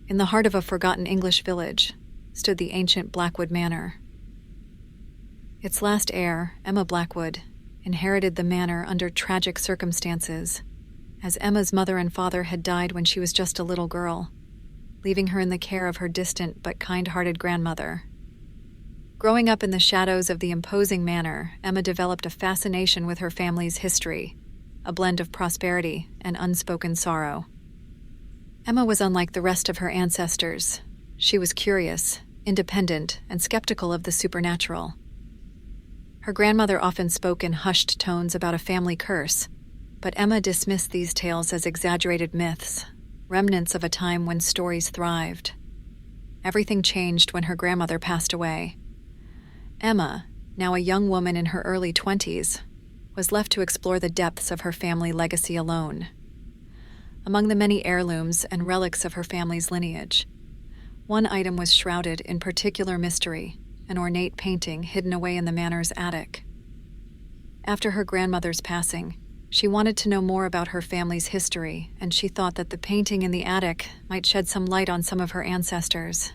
In the heart of a forgotten English village stood the ancient Blackwood Manor. Its last heir, Emma Blackwood, inherited the manor under tragic circumstances, as Emma's mother and father had died when she was just a little girl, leaving her in the care of her distant but kind-hearted grandmother. Growing up in the shadows of the imposing manor, Emma developed a fascination with her family's history, a blend of prosperity and unspoken sorrow. Emma was unlike the rest of her ancestors. She was curious, independent, and skeptical of the supernatural. Her grandmother often spoke in hushed tones about a family curse, but Emma dismissed these tales as exaggerated myths, remnants of a time when stories thrived. Everything changed when her grandmother passed away. Emma, now a young woman in her early 20s, was left to explore the depths of her family legacy alone. Among the many heirlooms and relics of her family's lineage, one item was shrouded in particular mystery, an ornate painting hidden away in the manor's attic. After her grandmother's passing, she wanted to know more about her family's history, and she thought that the painting in the attic might shed some light on some of her ancestors.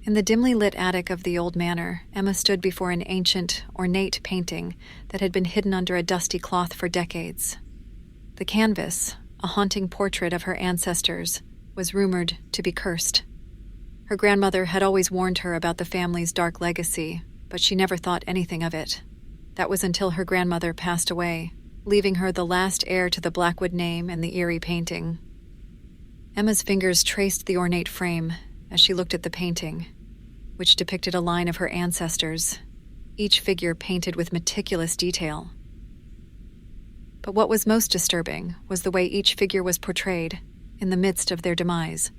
In the dimly lit attic of the old manor, Emma stood before an ancient, ornate painting that had been hidden under a dusty cloth for decades. The canvas, a haunting portrait of her ancestors, was rumored to be cursed. Her grandmother had always warned her about the family's dark legacy, but she never thought anything of it. That was until her grandmother passed away, leaving her the last heir to the Blackwood name and the eerie painting. Emma's fingers traced the ornate frame as she looked at the painting, which depicted a line of her ancestors, each figure painted with meticulous detail. But what was most disturbing was the way each figure was portrayed in the midst of their demise.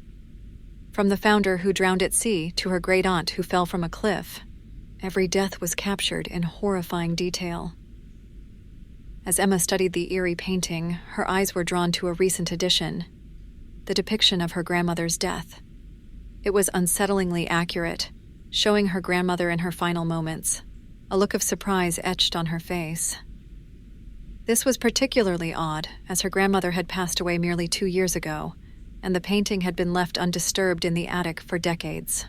From the founder who drowned at sea to her great-aunt who fell from a cliff, every death was captured in horrifying detail. As Emma studied the eerie painting, her eyes were drawn to a recent addition, the depiction of her grandmother's death. It was unsettlingly accurate, showing her grandmother in her final moments, a look of surprise etched on her face. This was particularly odd, as her grandmother had passed away merely 2 years ago, and the painting had been left undisturbed in the attic for decades.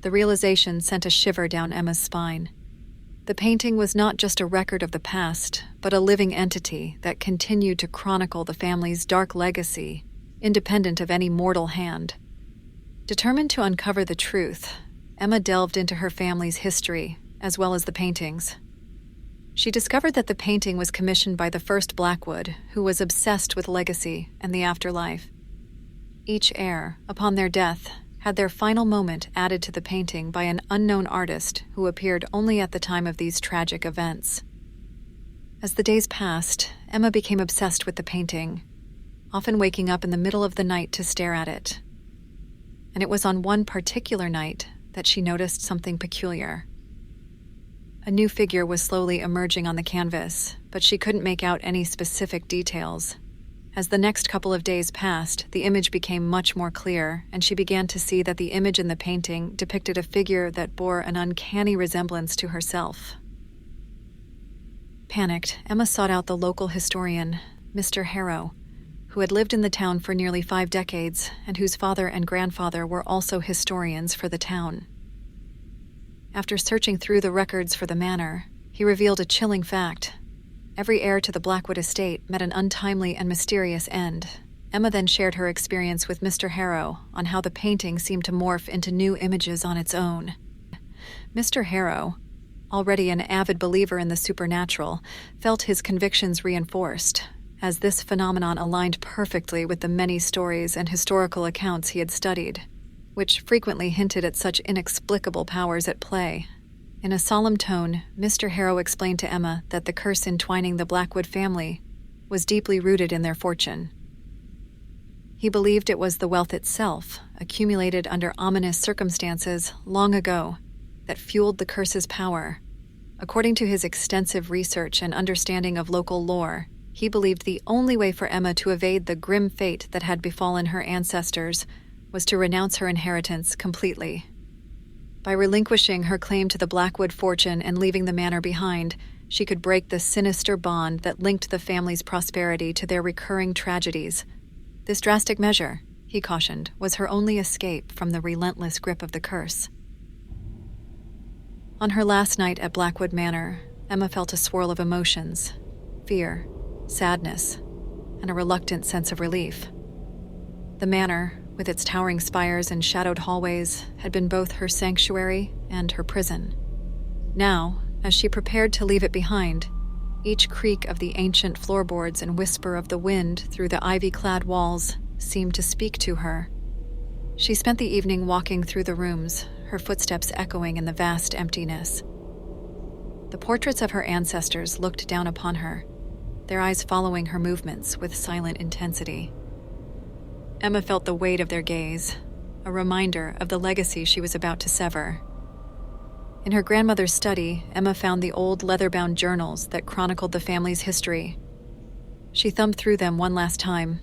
The realization sent a shiver down Emma's spine. The painting was not just a record of the past, but a living entity that continued to chronicle the family's dark legacy, independent of any mortal hand. Determined to uncover the truth, Emma delved into her family's history, as well as the paintings. She discovered that the painting was commissioned by the first Blackwood, who was obsessed with legacy and the afterlife. Each heir, upon their death, had their final moment added to the painting by an unknown artist who appeared only at the time of these tragic events. As the days passed, Emma became obsessed with the painting, often waking up in the middle of the night to stare at it. And it was on one particular night that she noticed something peculiar. A new figure was slowly emerging on the canvas, but she couldn't make out any specific details. As the next couple of days passed, the image became much more clear, and she began to see that the image in the painting depicted a figure that bore an uncanny resemblance to herself. Panicked, Emma sought out the local historian, Mr. Harrow, who had lived in the town for nearly 5 decades and whose father and grandfather were also historians for the town. After searching through the records for the manor, he revealed a chilling fact. Every heir to the Blackwood estate met an untimely and mysterious end. Emma then shared her experience with Mr. Harrow on how the painting seemed to morph into new images on its own. Mr. Harrow, already an avid believer in the supernatural, felt his convictions reinforced, as this phenomenon aligned perfectly with the many stories and historical accounts he had studied, which frequently hinted at such inexplicable powers at play. In a solemn tone, Mr. Harrow explained to Emma that the curse entwining the Blackwood family was deeply rooted in their fortune. He believed it was the wealth itself, accumulated under ominous circumstances long ago, that fueled the curse's power. According to his extensive research and understanding of local lore, he believed the only way for Emma to evade the grim fate that had befallen her ancestors was to renounce her inheritance completely. By relinquishing her claim to the Blackwood fortune and leaving the manor behind, she could break the sinister bond that linked the family's prosperity to their recurring tragedies. This drastic measure, he cautioned, was her only escape from the relentless grip of the curse. On her last night at Blackwood Manor, Emma felt a swirl of emotions: fear, sadness, and a reluctant sense of relief. The manor, with its towering spires and shadowed hallways, had been both her sanctuary and her prison. Now, as she prepared to leave it behind, each creak of the ancient floorboards and whisper of the wind through the ivy-clad walls seemed to speak to her. She spent the evening walking through the rooms, her footsteps echoing in the vast emptiness. The portraits of her ancestors looked down upon her, their eyes following her movements with silent intensity. Emma felt the weight of their gaze, a reminder of the legacy she was about to sever. In her grandmother's study, Emma found the old leather-bound journals that chronicled the family's history. She thumbed through them one last time,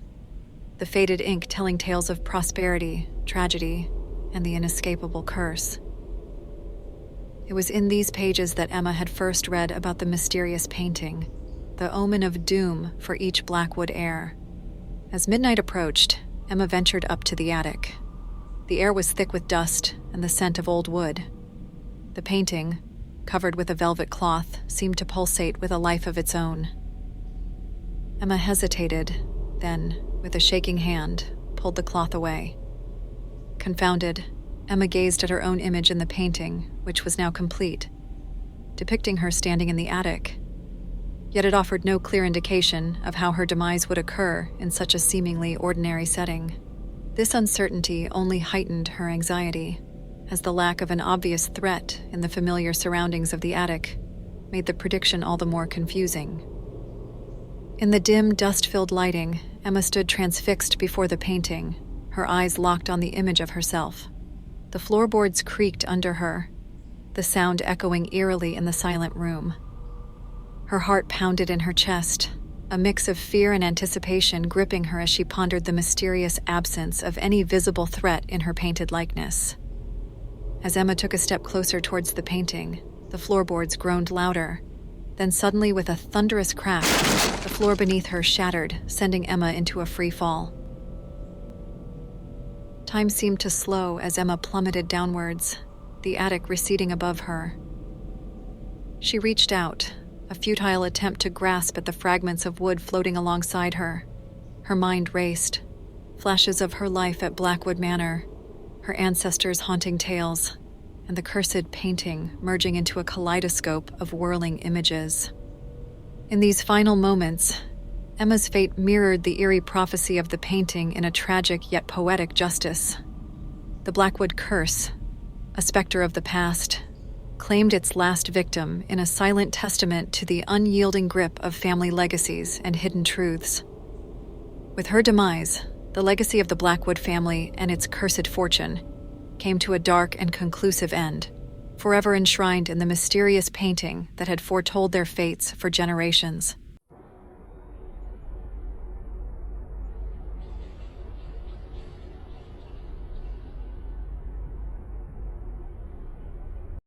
the faded ink telling tales of prosperity, tragedy, and the inescapable curse. It was in these pages that Emma had first read about the mysterious painting, the omen of doom for each Blackwood heir. As midnight approached, Emma ventured up to the attic. The air was thick with dust and the scent of old wood. The painting, covered with a velvet cloth, seemed to pulsate with a life of its own. Emma hesitated, then, with a shaking hand, pulled the cloth away. Confounded, Emma gazed at her own image in the painting, which was now complete, depicting her standing in the attic. Yet it offered no clear indication of how her demise would occur in such a seemingly ordinary setting. This uncertainty only heightened her anxiety, as the lack of an obvious threat in the familiar surroundings of the attic made the prediction all the more confusing. In the dim, dust-filled lighting, Emma stood transfixed before the painting, her eyes locked on the image of herself. The floorboards creaked under her, the sound echoing eerily in the silent room. Her heart pounded in her chest, a mix of fear and anticipation gripping her as she pondered the mysterious absence of any visible threat in her painted likeness. As Emma took a step closer towards the painting, the floorboards groaned louder. Then suddenly, with a thunderous crack, the floor beneath her shattered, sending Emma into a free fall. Time seemed to slow as Emma plummeted downwards, the attic receding above her. She reached out, a futile attempt to grasp at the fragments of wood floating alongside her. Her mind raced, flashes of her life at Blackwood Manor, her ancestors' haunting tales, and the cursed painting merging into a kaleidoscope of whirling images. In these final moments, Emma's fate mirrored the eerie prophecy of the painting in a tragic yet poetic justice. The Blackwood curse, a specter of the past, claimed its last victim in a silent testament to the unyielding grip of family legacies and hidden truths. With her demise, the legacy of the Blackwood family and its cursed fortune came to a dark and conclusive end, forever enshrined in the mysterious painting that had foretold their fates for generations.